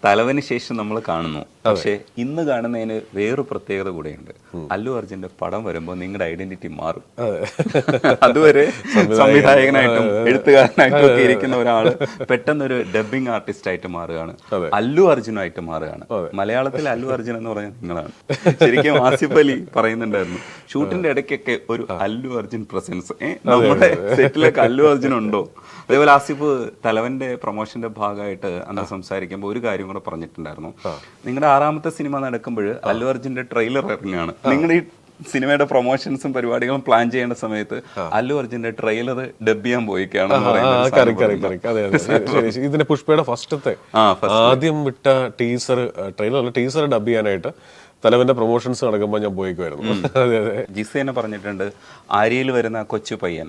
തലവന് ശേഷം നമ്മൾ കാണുന്നു. പക്ഷേ ഇന്ന് കാണുന്നതിന് വേറൊരു പ്രത്യേകത കൂടെയുണ്ട്. അല്ലു അർജുന്റെ പടം വരുമ്പോൾ നിങ്ങളുടെ ഐഡന്റിറ്റി മാറും. അതുവരെ സംവിധായകനായിട്ടും എഴുത്തുകാരനായിട്ടും ഒക്കെ ഇരിക്കുന്ന ഒരാള് പെട്ടെന്നൊരു ഡബിങ് ആർട്ടിസ്റ്റ് ആയിട്ട് മാറുകയാണ്, അല്ലു അർജുനായിട്ട് മാറുകയാണ്. മലയാളത്തിൽ അല്ലു അർജുൻ എന്ന് പറഞ്ഞാൽ നിങ്ങളാണ്. ശരിക്കും ആസിഫ് അലി പറയുന്നുണ്ടായിരുന്നു, ഷൂട്ടിന്റെ ഇടയ്ക്കൊക്കെ ഒരു അല്ലു അർജുൻ പ്രസൻസ്, നമ്മുടെ സെറ്റിലൊക്കെ അല്ലു അർജുൻ ഉണ്ടോ? അതേപോലെ ആസിഫ് തലവന്റെ പ്രൊമോഷന്റെ ഭാഗമായിട്ട് അന്ന് സംസാരിക്കുമ്പോൾ ഒരു കാര്യം കൂടെ പറഞ്ഞിട്ടുണ്ടായിരുന്നു. നിങ്ങളുടെ 6ാമത്തെ സിനിമ നടക്കുമ്പോൾ അല്ലു അർജുന്റെ ട്രെയിലർ ഇറങ്ങുകയാണ്. നിങ്ങളുടെ ഈ സിനിമയുടെ പ്രൊമോഷൻസും പരിപാടികളും പ്ലാൻ ചെയ്യേണ്ട സമയത്ത് അല്ലു അർജുന്റെ ട്രെയിലർ ഡബ് ചെയ്യാൻ പോയിക്കാണ്. ഇതിന്റെ പുഷ്പയുടെ ഫസ്റ്റത്തെ ആദ്യം വിട്ട ടീസർ ഡബ് ചെയ്യാനായിട്ട് തലവന്റെ പ്രൊമോഷൻസ് നടക്കുമ്പോൾ ഞാൻ പോയിക്കുമായിരുന്നു. അതെ അതെ. ജിസേന പറഞ്ഞിട്ടുണ്ട്, ആര്യയിൽ വരുന്ന കൊച്ചു പയ്യൻ,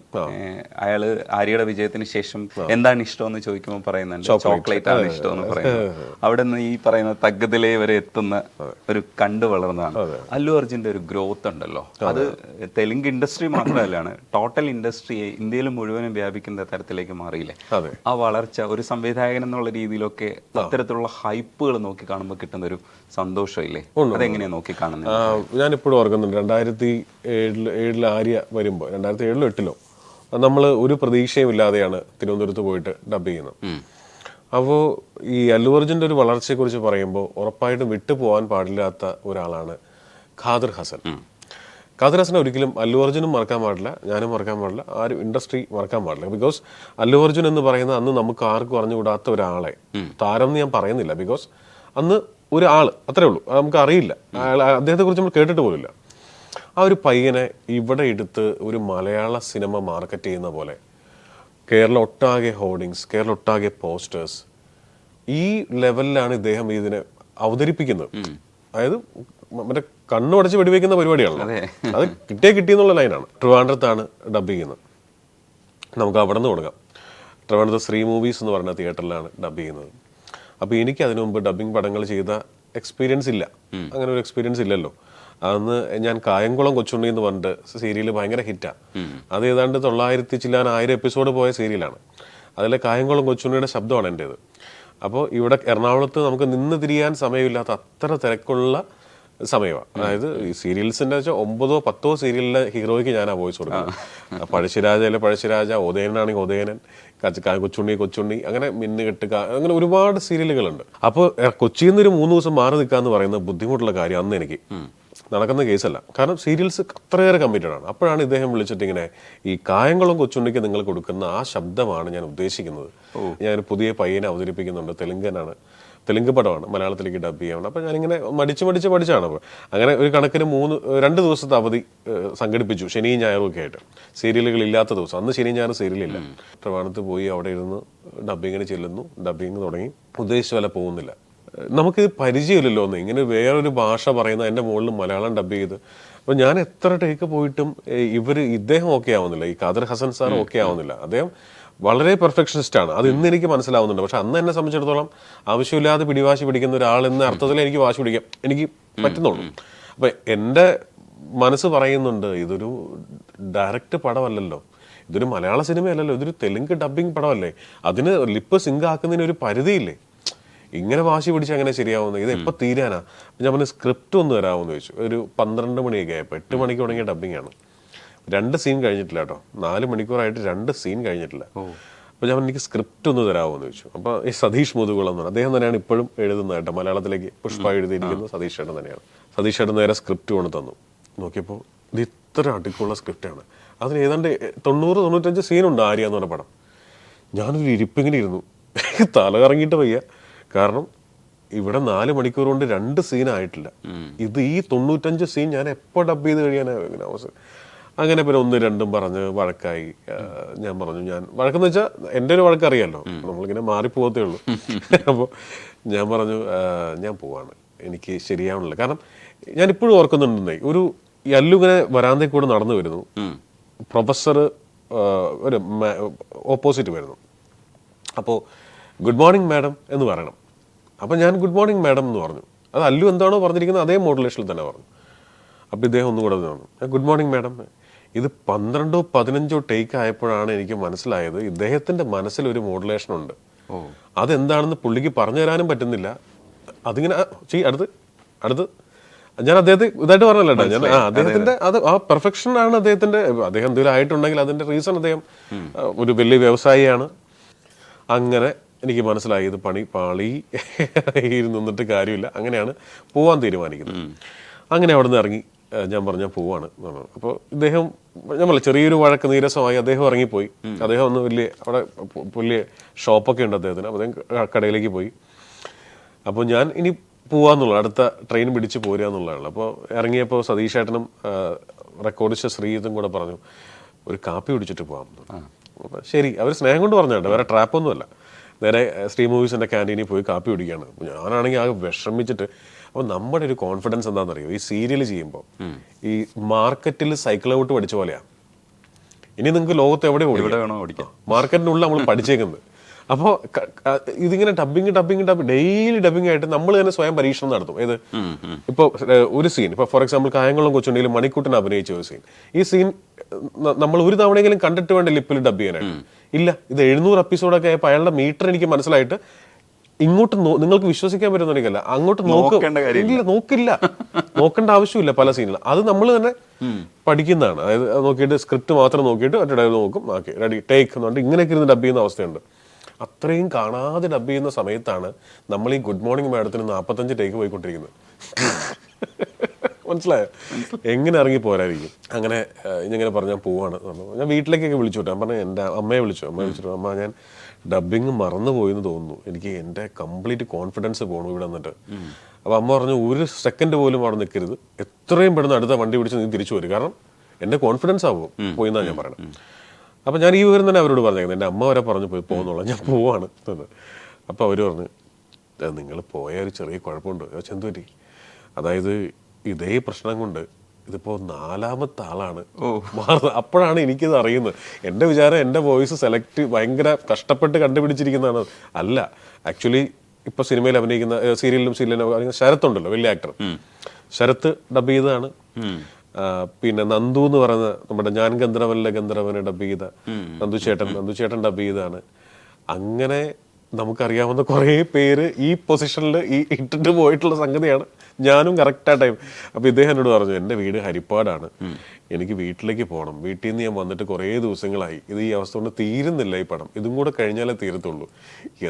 അയാള് ആര്യയുടെ വിജയത്തിന് ശേഷം എന്താണ് ഇഷ്ടമെന്ന് ചോദിക്കുമ്പോൾ പറയുന്നുണ്ട് ചോക്ലേറ്റ് ആണ് ഇഷ്ടമെന്ന് പറയുന്നത്. അവിടെ നിന്ന് ഈ പറയുന്ന തഗ്ഗതിലേ വരെ എത്തുന്ന ഒരു കണ്ടു വളർന്നതാണ്. അല്ലു അർജുന്റെ ഒരു ഗ്രോത്ത് ഉണ്ടല്ലോ, അത് തെലുങ്ക് ഇൻഡസ്ട്രി മാത്രമല്ലാണ്, ടോട്ടൽ ഇൻഡസ്ട്രിയെ ഇന്ത്യയിൽ മുഴുവനും വ്യാപിക്കുന്ന തരത്തിലേക്ക് മാറിയില്ലേ? ആ വളർച്ച ഒരു സംവിധായകൻ എന്നുള്ള രീതിയിലൊക്കെ അത്തരത്തിലുള്ള ഹൈപ്പുകൾ നോക്കി കാണുമ്പോൾ കിട്ടുന്ന ഒരു സന്തോഷമില്ലേ? അതെങ്ങനെ നോക്കി കാണുന്നത്? ഞാനിപ്പോഴും ഓർക്കുന്നുണ്ട്, 2007 ആര്യ വരുമ്പോൾ, 2007 8 നമ്മൾ ഒരു പ്രതീക്ഷയും ഇല്ലാതെയാണ് തിരുവനന്തപുരത്ത് പോയിട്ട് ഡബ് ചെയ്യുന്നത്. അപ്പോൾ ഈ അല്ലു അർജുൻ്റെ ഒരു വളർച്ചയെക്കുറിച്ച് പറയുമ്പോൾ ഉറപ്പായിട്ടും വിട്ടുപോകാൻ പാടില്ലാത്ത ഒരാളാണ് ഖാദർ ഹസൻ. ഖാദർ ഹസനെ ഒരിക്കലും അല്ലു അർജുനും മറക്കാൻ പാടില്ല, ഞാനും മറക്കാൻ പാടില്ല, ആരും ഇൻഡസ്ട്രി മറക്കാൻ പാടില്ല. ബിക്കോസ് അല്ലു അർജുൻ എന്ന് പറയുന്നത് അന്ന് നമുക്ക് ആർക്കും അറിഞ്ഞുകൂടാത്ത ഒരാളെ, താരം എന്ന് ഞാൻ പറയുന്നില്ല, ബിക്കോസ് അന്ന് ഒരു ആള് അത്രേ ഉള്ളൂ, നമുക്ക് അറിയില്ല, അദ്ദേഹത്തെ കുറിച്ച് നമ്മൾ കേട്ടിട്ട് പോലില്ല. ആ ഒരു പയ്യനെ ഇവിടെ എടുത്ത് ഒരു മലയാള സിനിമ മാർക്കറ്റ് ചെയ്യുന്ന പോലെ കേരളം ഒട്ടാകെ ഹോർഡിങ്സ്, കേരളം ഒട്ടാകെ പോസ്റ്റേഴ്സ്, ഈ ലെവലിലാണ് ഇദ്ദേഹം ഇതിനെ അവതരിപ്പിക്കുന്നത്. അതായത് മറ്റേ കണ്ണുടച്ച് വെടിവെക്കുന്ന പരിപാടിയാണല്ലോ, അത് കിട്ടിയെന്നുള്ള ലൈനാണ്. ട്രിവാൻഡ്രത്താണ് ഡബ് ചെയ്യുന്നത്. നമുക്ക് അവിടെ നിന്ന് തുടങ്ങാം. ട്രിവാൻഡ്രത്ത് ശ്രീ മൂവീസ് എന്ന് പറഞ്ഞ തിയേറ്ററിലാണ് ഡബ് ചെയ്യുന്നത്. അപ്പോൾ എനിക്ക് അതിനു മുമ്പ് ഡബ്ബിംഗ് പടങ്ങൾ ചെയ്ത എക്സ്പീരിയൻസ് ഇല്ല, അങ്ങനെ ഒരു എക്സ്പീരിയൻസ് ഇല്ലല്ലോ. അന്ന് ഞാൻ കായംകുളം കൊച്ചുണ്ണി എന്ന് പറഞ്ഞിട്ട് സീരിയൽ ഭയങ്കര ഹിറ്റാണ്. അത് ഏതാണ്ട് 900 എപ്പിസോഡ് പോയ സീരിയലാണ്. അതിലെ കായംകുളം കൊച്ചുണ്ണിയുടെ ശബ്ദമാണ് എൻ്റേത്. അപ്പോൾ ഇവിടെ എറണാകുളത്ത് നമുക്ക് നിന്ന് തിരിയാൻ സമയമില്ലാത്ത അത്ര തിരക്കുള്ള സമയമാണ്. അതായത് ഈ സീരിയൽസിൻ്റെ വെച്ചാൽ 9 10 സീരിയലിലെ ഹീറോയ്ക്ക് ഞാനാ വോയിസ് കൊടുക്കുന്നത്. പഴശ്ശിരാജയിലെ പഴശ്ശിരാജ, ഉദയനാണെങ്കിൽ ഉദയനൻ, കൊച്ചുണ്ണി, അങ്ങനെ മിന്നുകെട്ട്, അങ്ങനെ ഒരുപാട് സീരിയലുകളുണ്ട്. അപ്പോൾ കൊച്ചിയിൽ നിന്ന് ഒരു 3 ദിവസം മാറി നിൽക്കാന്ന് പറയുന്നത് ബുദ്ധിമുട്ടുള്ള കാര്യം അന്ന് എനിക്ക് നടക്കുന്ന കേസല്ല. കാരണം സീരിയൽസ് അത്രയേറെ കമ്മിറ്റഡ് ആണ്. അപ്പോഴാണ് ഇദ്ദേഹം വിളിച്ചിട്ട് ഇങ്ങനെ, ഈ കായംകുളം കൊച്ചുണ്ണിക്ക് നിങ്ങൾ കൊടുക്കുന്ന ആ ശബ്ദമാണ് ഞാൻ ഉദ്ദേശിക്കുന്നത്, ഞാൻ പുതിയ പയ്യനെ അവതരിപ്പിക്കുന്നുണ്ട്, തെലുങ്ക് പടമാണ്, മലയാളത്തിലേക്ക് ഡബ് ചെയ്യണം. അപ്പോൾ ഞാനിങ്ങനെ മടിച്ച് പഠിച്ചാണ്. അപ്പോൾ അങ്ങനെ ഒരു കണക്കിന് 2 ദിവസത്തെ അവധി സംഘടിപ്പിച്ചു, ശനിയും ഞായറും ഒക്കെ ആയിട്ട്, സീരിയലുകൾ ഇല്ലാത്ത ദിവസം. അന്ന് ശനിയും ഞായറും സീരിയലില്ല. ട്രിവാൻഡ്രത്ത് പോയി അവിടെ ഇരുന്ന് ഡബ്ബിങ്ങിന് ചെല്ലുന്നു, ഡബ്ബിങ് തുടങ്ങി. ഉദ്ദേശിച്ച പോലെ പോകുന്നില്ല. നമുക്കിത് പരിചയമില്ലല്ലോ ഒന്ന്, ഇങ്ങനെ വേറൊരു ഭാഷ പറയുന്ന എൻ്റെ മുകളിൽ മലയാളം ഡബ് ചെയ്ത്. അപ്പോൾ ഞാൻ എത്ര ടേക്ക് പോയിട്ടും ഇദ്ദേഹം ഓക്കെ ആവുന്നില്ല, ഈ ഖാദർ ഹസൻ സാർ ഓക്കെ ആവുന്നില്ല. അദ്ദേഹം വളരെ പെർഫെക്ഷനിസ്റ്റ് ആണ്, അത് ഇന്ന് എനിക്ക് മനസ്സിലാവുന്നുണ്ട്. പക്ഷെ അന്ന് എന്നെ സംബന്ധിച്ചിടത്തോളം ആവശ്യമില്ലാതെ പിടിവാശി പിടിക്കുന്ന ഒരാൾ എന്ന അർത്ഥത്തിൽ എനിക്ക് വാശി പിടിക്കാം, എനിക്ക് പറ്റുന്നുള്ളൂ. അപ്പം എൻ്റെ മനസ്സ് പറയുന്നുണ്ട്, ഇതൊരു ഡയറക്റ്റ് പടമല്ലല്ലോ, ഇതൊരു മലയാള സിനിമയല്ലല്ലോ, ഇതൊരു തെലുങ്ക് ഡബ്ബിങ് പടമല്ലേ, അതിന് ലിപ്പ് സിങ്ക് ആക്കുന്നതിന് ഒരു പരിധിയില്ലേ, ഇങ്ങനെ വാശി പിടിച്ച് അങ്ങനെ ശരിയാവുന്നത്, ഇത് എപ്പോൾ തീരാനാ? ഞാൻ പറഞ്ഞ സ്ക്രിപ്റ്റ് ഒന്ന് തരാമെന്ന് ചോദിച്ചു. ഒരു 12 മണിയൊക്കെ ആയപ്പോൾ, 8 മണിക്ക് തുടങ്ങിയ ഡബ്ബിങ് ആണ്. 2 സീൻ കഴിഞ്ഞിട്ടില്ല കേട്ടോ, 4 മണിക്കൂറായിട്ട് 2 സീൻ കഴിഞ്ഞിട്ടില്ല. അപ്പോൾ ഞാൻ എനിക്ക് സ്ക്രിപ്റ്റ് ഒന്ന് തരാമോ എന്ന് ചോദിച്ചു. അപ്പോൾ ഈ സതീഷ് മുതുകുളം എന്ന് പറഞ്ഞാൽ അദ്ദേഹം തന്നെയാണ് ഇപ്പോഴും എഴുതുന്നത് കേട്ടോ, മലയാളത്തിലേക്ക് പുഷ്പ എഴുതിയിരിക്കുന്നത് സതീഷ് ചേട്ടൻ തന്നെയാണ്. സതീഷ് ചേട്ടൻ നേരെ സ്ക്രിപ്റ്റ് കൊണ്ട് തന്നു. നോക്കിയപ്പോൾ ഇത് ഇത്ര അടിക്കുള്ള സ്ക്രിപ്റ്റാണ്, അതിന് ഏതാണ്ട് 90-95 സീനുണ്ട് ആര്യ എന്ന് പറഞ്ഞ പടം. ഞാനൊരു ഇരിപ്പിങ്ങനെ ഇരുന്നു, തല കറങ്ങിയിട്ട് വയ്യ. കാരണം ഇവിടെ 4 മണിക്കൂർ കൊണ്ട് 2 സീനായിട്ടില്ല. ഇത് ഈ 95 സീൻ ഞാൻ എപ്പോൾ ഡബ് ചെയ്ത് കഴിയാനാണ് അവസരം. അങ്ങനെ പിന്നെ 1 2 പറഞ്ഞ് വഴക്കായി. ഞാൻ പറഞ്ഞു, ഞാൻ വഴക്കെന്ന് വെച്ചാൽ എൻ്റെ ഒരു വഴക്കറിയാമല്ലോ, നമ്മളിങ്ങനെ മാറിപ്പോകത്തേ ഉള്ളൂ. അപ്പോൾ ഞാൻ പറഞ്ഞു, ഞാൻ പോവാണ്, എനിക്ക് ശരിയാവണില്ല. കാരണം ഞാൻ ഇപ്പോഴും ഓർക്കുന്നുണ്ടെന്നേ, ഈ അല്ലു ഇങ്ങനെ വരാന്തയിൽ കൂടെ നടന്നു വരുന്നു, പ്രൊഫസർ ഒരു ഓപ്പോസിറ്റ് വരുന്നു. അപ്പോൾ ഗുഡ് മോർണിംഗ് മാഡം എന്ന് പറയണം. അപ്പം ഞാൻ ഗുഡ് മോർണിംഗ് മാഡം എന്ന് പറഞ്ഞു. അത് അല്ലു എന്താണോ പറഞ്ഞിരിക്കുന്നത് അതേ മോഡുലേഷനിൽ തന്നെ പറഞ്ഞു. അപ്പോൾ ഇദ്ദേഹം ഒന്നുകൂടെ പറഞ്ഞു, ഗുഡ് മോർണിംഗ് മാഡം. ഇത് 12 15 ടേക്ക് ആയപ്പോഴാണ് എനിക്ക് മനസ്സിലായത് ഇദ്ദേഹത്തിന്റെ മനസ്സിൽ ഒരു മോഡുലേഷൻ ഉണ്ട്. അതെന്താണെന്ന് പുള്ളിക്ക് പറഞ്ഞു തരാനും പറ്റുന്നില്ല, അതിങ്ങനെ ചെയ്യും അടുത്ത് ഞാൻ അദ്ദേഹത്തെ ഇതായിട്ട് പറഞ്ഞല്ലോ കേട്ടോ. ഞാൻ അദ്ദേഹത്തിന്റെ അത് ആ പെർഫെക്ഷൻ ആണ് അദ്ദേഹത്തിന്റെ. അദ്ദേഹം എന്തെങ്കിലും ആയിട്ടുണ്ടെങ്കിൽ അതിന്റെ റീസൺ അദ്ദേഹം ഒരു വലിയ വ്യവസായിയാണ്. അങ്ങനെ എനിക്ക് മനസ്സിലായി ഇത് പണി പാളി നിന്നിട്ട് കാര്യമില്ല. അങ്ങനെയാണ് പോവാൻ തീരുമാനിക്കുന്നത്. അങ്ങനെ അവിടെ നിന്ന് ഇറങ്ങി ഞാൻ പറഞ്ഞാൽ പോവാണ്. അപ്പോൾ ഇദ്ദേഹം ഞാൻ പറഞ്ഞ ചെറിയൊരു വഴക്ക് നീരസമായി അദ്ദേഹം ഇറങ്ങിപ്പോയി. അദ്ദേഹം ഒന്ന് വലിയ ഷോപ്പൊക്കെ ഉണ്ട് അദ്ദേഹത്തിന്. അപ്പോൾ അദ്ദേഹം കടയിലേക്ക് പോയി. അപ്പോൾ ഞാൻ ഇനി പോവാന്നുള്ളത്, അടുത്ത ട്രെയിൻ പിടിച്ച് പോരുക എന്നുള്ളതാണ്. അപ്പോൾ ഇറങ്ങിയപ്പോൾ സതീഷ് ഏട്ടനും റെക്കോർഡിച്ച ശ്രീജിത്തും കൂടെ പറഞ്ഞു ഒരു കാപ്പി കുടിച്ചിട്ട് പോകാം. അപ്പോൾ ശരി, അവർ സ്നേഹം കൊണ്ട് പറഞ്ഞു കേട്ടോ, വേറെ ട്രാപ്പൊന്നുമല്ല. നേരെ ശ്രീ മൂവീസിൻ്റെ ക്യാൻറ്റീനിൽ പോയി കാപ്പി കുടിക്കുകയാണ്. ഞാനാണെങ്കിൽ ആകെ വിഷമിച്ചിട്ട്. അപ്പോൾ നമ്മുടെ ഒരു കോൺഫിഡൻസ് എന്താണെന്നറിയോ, ഈ സീരിയൽ ചെയ്യുമ്പോൾ ഈ മാർക്കറ്റിൽ സൈക്കിൾ ഔട്ട് പഠിച്ച പോലെയാണ്. ഇനി നിങ്ങൾക്ക് ലോകത്ത് എവിടെ ഓടിക്കാം, മാർക്കറ്റിനുള്ളിൽ നമ്മൾ പഠിച്ചേക്കുന്നത്. അപ്പോൾ ഇതിങ്ങനെ ഡബിങ് ഡെയിലി ഡബിങ് ആയിട്ട് നമ്മൾ തന്നെ സ്വയം പരീക്ഷണം നടത്തും. ഏത് ഇപ്പോൾ ഒരു സീൻ, ഇപ്പോൾ ഫോർ എക്സാമ്പിൾ കായംകുളം കൊച്ചുണ്ടെങ്കിലും മണിക്കൂട്ടൻ അഭിനയിച്ച ഒരു സീൻ, ഈ സീൻ നമ്മൾ ഒരു തവണയെങ്കിലും കണ്ടിട്ട് വേണ്ട ലിപ്പിൽ ഡബ് ചെയ്യാനായിട്ട്. ഇല്ല, ഇത് 700 എപ്പിസോഡൊക്കെ ആയപ്പോൾ അയാളുടെ മീറ്റർ എനിക്ക് മനസ്സിലായിട്ട് ഇങ്ങോട്ട് നിങ്ങൾക്ക് വിശ്വസിക്കാൻ പറ്റുന്നില്ല, അങ്ങോട്ട് നോക്കേണ്ട ആവശ്യമില്ല പല സീനിലും. അത് നമ്മൾ തന്നെ പഠിക്കുന്നതാണ്. അതായത് നോക്കിയിട്ട് സ്ക്രിപ്റ്റ് മാത്രം നോക്കിയിട്ട് ഒറ്റ ഡയലോഗ് നോക്കും, ഓക്കെ റെഡി ടേക്ക് എന്ന് പറഞ്ഞിട്ട് ഇങ്ങനെയൊക്കെ ഇരുന്ന് ഡബ് ചെയ്യുന്ന അവസ്ഥയുണ്ട്. അത്രയും കാണാതെ ഡബ് ചെയ്യുന്ന സമയത്താണ് നമ്മൾ ഈ ഗുഡ് മോർണിംഗ് മാഡത്തിന് 45 ടേക്ക് പോയിക്കൊണ്ടിരിക്കുന്നത്. മനസ്സിലായോ? എങ്ങനെ ഇറങ്ങി പോരായിരിക്കും. അങ്ങനെ ഇങ്ങനെ പറഞ്ഞാൽ പോവാണ്. ഞാൻ വീട്ടിലേക്കൊക്കെ വിളിച്ചു വിട്ടു. ഞാൻ പറഞ്ഞു എൻ്റെ അമ്മയെ വിളിച്ചിട്ട് അമ്മ ഞാൻ ഡബിങ് മറന്നുപോയെന്ന് തോന്നുന്നു, എനിക്ക് എൻ്റെ കംപ്ലീറ്റ് കോൺഫിഡൻസ് പോകണം ഇവിടെ വന്നിട്ട്. അപ്പോൾ അമ്മ പറഞ്ഞു ഒരു സെക്കൻഡ് പോലും അവിടെ നിൽക്കരുത്, എത്രയും പെട്ടെന്ന് അടുത്ത വണ്ടി പിടിച്ച് നീ തിരിച്ചു വരും, കാരണം എൻ്റെ കോൺഫിഡൻസ് ആവും പോയിന്നാണ് ഞാൻ പറയണം. അപ്പം ഞാൻ ഈ വിവരം തന്നെ അവരോട് പറഞ്ഞേക്കുന്നത്. എൻ്റെ അമ്മ വരെ പറഞ്ഞു പോയി പോകുന്നുള്ള, ഞാൻ പോവാണ് എന്ന്. അപ്പോൾ അവർ പറഞ്ഞു നിങ്ങൾ പോയ ഒരു ചെറിയ കുഴപ്പമുണ്ട്. എന്ത് പറ്റി? അതായത് ഇതേ പ്രശ്നം കൊണ്ട് ഇതിപ്പോൾ 4ാമത്തെ ആളാണ് മാറുന്നത്. അപ്പോഴാണ് എനിക്കിത് അറിയുന്നത്. എൻ്റെ വിചാരം എൻ്റെ വോയിസ് ഭയങ്കര കഷ്ടപ്പെട്ട് കണ്ടുപിടിച്ചിരിക്കുന്നതാണ്. അല്ല, ആക്ച്വലി ഇപ്പോൾ സിനിമയിൽ അഭിനയിക്കുന്ന സീരിയലിലും ശരത്തുണ്ടല്ലോ, വലിയ ആക്ടർ, ശരത്ത് ഡബ് ചെയ്തതാണ്. പിന്നെ നന്ദു എന്ന് പറയുന്ന നമ്മുടെ ഞാൻ ഗന്ധർവനിലെ ഗന്ധർവനെ ഡബ് ചെയ്ത നന്ദു ചേട്ടൻ ഡബ് ചെയ്താണ്. അങ്ങനെ നമുക്കറിയാവുന്ന കുറേ പേര് ഈ പൊസിഷനിൽ ഈ ഇട്ടിട്ട് പോയിട്ടുള്ള സംഗതിയാണ്. ഞാനും കറക്റ്റ് ആ ടൈം. അപ്പോൾ ഇദ്ദേഹം എന്നോട് പറഞ്ഞു എൻ്റെ വീട് ഹരിപ്പാടാണ്, എനിക്ക് വീട്ടിലേക്ക് പോകണം, വീട്ടിൽ നിന്ന് ഞാൻ വന്നിട്ട് കുറേ ദിവസങ്ങളായി, ഇത് ഈ അവസ്ഥ കൊണ്ട് തീരുന്നില്ല ഈ പടം, ഇതും കൂടെ കഴിഞ്ഞാലേ തീരത്തുള്ളൂ,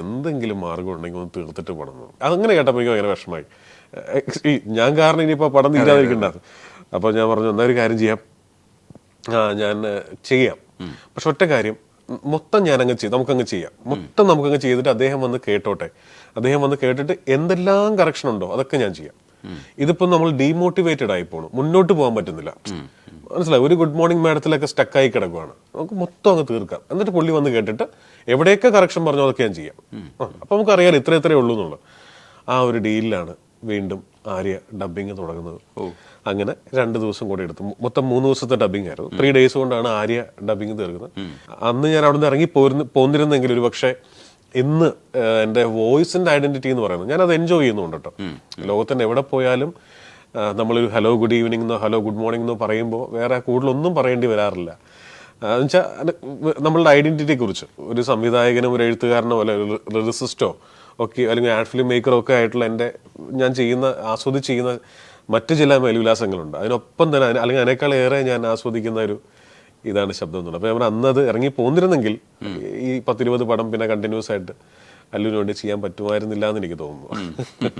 എന്തെങ്കിലും മാർഗം ഉണ്ടെങ്കിൽ ഒന്ന് തീർത്തിട്ട് പോകണം. അതങ്ങനെ കേട്ടപ്പോൾ എനിക്ക് ഭയങ്കര വിഷമമായി. ഞാൻ കാരണം ഇനിയിപ്പോൾ പടം തീരാതിരിക്കണ്ടായിരുന്നു. അപ്പോൾ ഞാൻ പറഞ്ഞു എന്നാ ഒരു കാര്യം ചെയ്യാം, ഞാൻ ചെയ്യാം, പക്ഷെ ഒറ്റ കാര്യം, മൊത്തം ഞാനങ്ങ് നമുക്കങ്ങ് ചെയ്യാം, മൊത്തം നമുക്കങ്ങ് ചെയ്തിട്ട് അദ്ദേഹം വന്ന് കേട്ടോട്ടെ, അദ്ദേഹം വന്ന് കേട്ടിട്ട് എന്തെല്ലാം കറക്ഷൻ ഉണ്ടോ അതൊക്കെ ഞാൻ ചെയ്യാം. ഇതിപ്പോൾ നമ്മൾ ഡീമോട്ടിവേറ്റഡ് ആയി പോകണം, മുന്നോട്ട് പോകാൻ പറ്റുന്നില്ല. മനസ്സിലായി? ഒരു ഗുഡ് മോർണിംഗ് മാഡത്തിലൊക്കെ സ്റ്റക്കായി കിടക്കുവാണ്, നമുക്ക് മൊത്തം അങ്ങ് തീർക്കാം. എന്നിട്ട് പുള്ളി വന്ന് കേട്ടിട്ട് എവിടെയൊക്കെ കറക്ഷൻ പറഞ്ഞോ അതൊക്കെ ഞാൻ ചെയ്യാം. അപ്പോൾ നമുക്കറിയാലോ ഇത്രയേ ഉള്ളൂ എന്നുള്ളത്. ആ ഒരു ഡീലിലാണ് വീണ്ടും ആര്യ ഡബിങ് തുടങ്ങുന്നത്. അങ്ങനെ 2 ദിവസം കൂടെ എടുത്തു. മൊത്തം 3 ദിവസത്തെ ഡബിങ് ആയിരുന്നു. 3 days കൊണ്ടാണ് ആര്യ ഡബിങ് തീർക്കുന്നത്. അന്ന് ഞാൻ അവിടെ നിന്ന് ഇറങ്ങി പോന്നിരുന്നെങ്കിൽ ഒരു പക്ഷേ ഇന്ന് എൻ്റെ വോയിസിൻ്റെ ഐഡന്റിറ്റി എന്ന് പറയുന്നത് ഞാനത് എൻജോയ് ചെയ്യുന്നുണ്ട് കേട്ടോ. ലോകത്തിൻ്റെ എവിടെ പോയാലും നമ്മളൊരു ഹലോ ഗുഡ് ഈവനിങ് എന്നോ ഹലോ ഗുഡ് മോർണിംഗ് എന്നോ പറയുമ്പോൾ വേറെ കൂടുതലൊന്നും പറയേണ്ടി വരാറില്ല. എന്നുവെച്ചാൽ നമ്മളുടെ ഐഡന്റിറ്റിയെ കുറിച്ച് ഒരു സംവിധായകനും ഒരു എഴുത്തുകാരനോ അല്ല ലിറിസിസ്റ്റോ ഒക്കെ അല്ലെങ്കിൽ ആഡ് ഫിലിം മേക്കറോ ഒക്കെ ആയിട്ടുള്ള ഞാൻ ആസ്വദിച്ച് ചെയ്യുന്ന മറ്റു ചില മേൽവിലാസങ്ങളുണ്ട്. അതിനൊപ്പം തന്നെ അല്ലെങ്കിൽ അതിനേക്കാൾ ഏറെ ഞാൻ ആസ്വദിക്കുന്ന ഇതാണ് ശബ്ദം എന്നുള്ളത്. അപ്പോൾ നമ്മൾ അന്നത് ഇറങ്ങി പോന്നിരുന്നെങ്കിൽ ഈ 10-20 പടം പിന്നെ കണ്ടിന്യൂസ് ആയിട്ട് അല്ലുവിന് വേണ്ടി ചെയ്യാൻ പറ്റുമായിരുന്നില്ല എന്ന് എനിക്ക് തോന്നുന്നു.